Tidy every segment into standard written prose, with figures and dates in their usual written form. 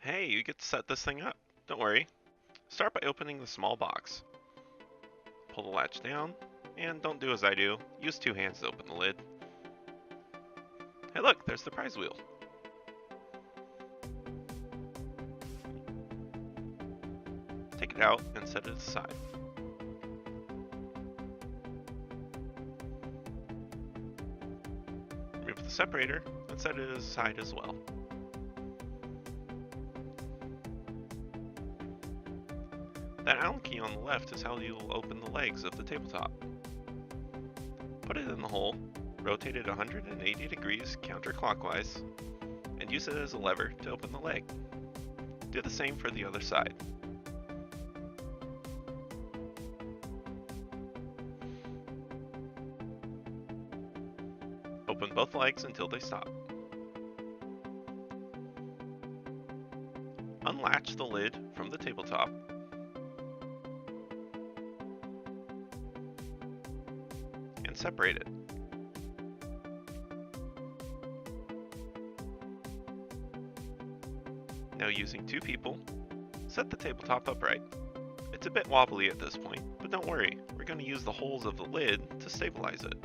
Hey, you get to set this thing up. Don't worry. Start by opening the small box. Pull the latch down, and don't do as I do. Use two hands to open the lid. Hey look, there's the prize wheel. Take it out and set it aside. Remove the separator and set it aside as well. That Allen key on the left is how you'll open the legs of the tabletop. Put it in the hole, rotate it 180 degrees counterclockwise, and use it as a lever to open the leg. Do the same for the other side. Open both legs until they stop. Unlatch the lid from the tabletop. And separate it. Now using two people, set the tabletop upright. It's a bit wobbly at this point, but don't worry, we're going to use the holes of the lid to stabilize it.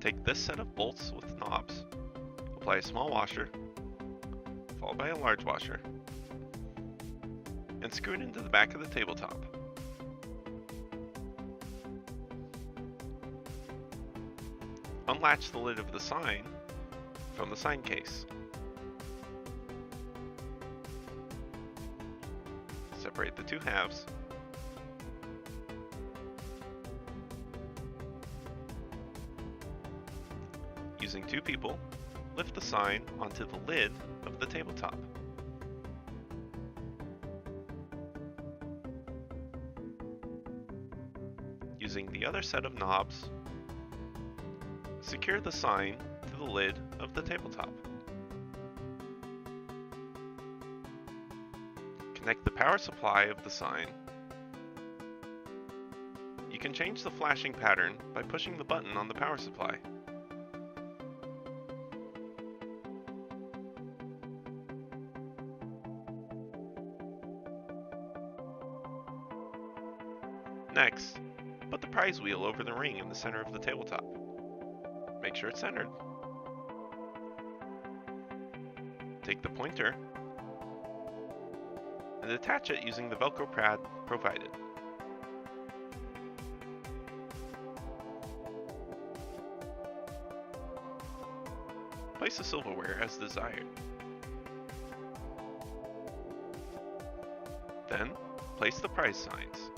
Take this set of bolts with knobs, apply a small washer, followed by a large washer, and screw it into the back of the tabletop. Unlatch the lid of the sign from the sign case. Separate the two halves. Using two people, lift the sign onto the lid of the tabletop. Using the other set of knobs, secure the sign to the lid of the tabletop. Connect the power supply of the sign. You can change the flashing pattern by pushing the button on the power supply. Next, put the prize wheel over the ring in the center of the tabletop. Make sure it's centered. Take the pointer and attach it using the Velcro pad provided. Place the silverware as desired. Then, place the prize signs.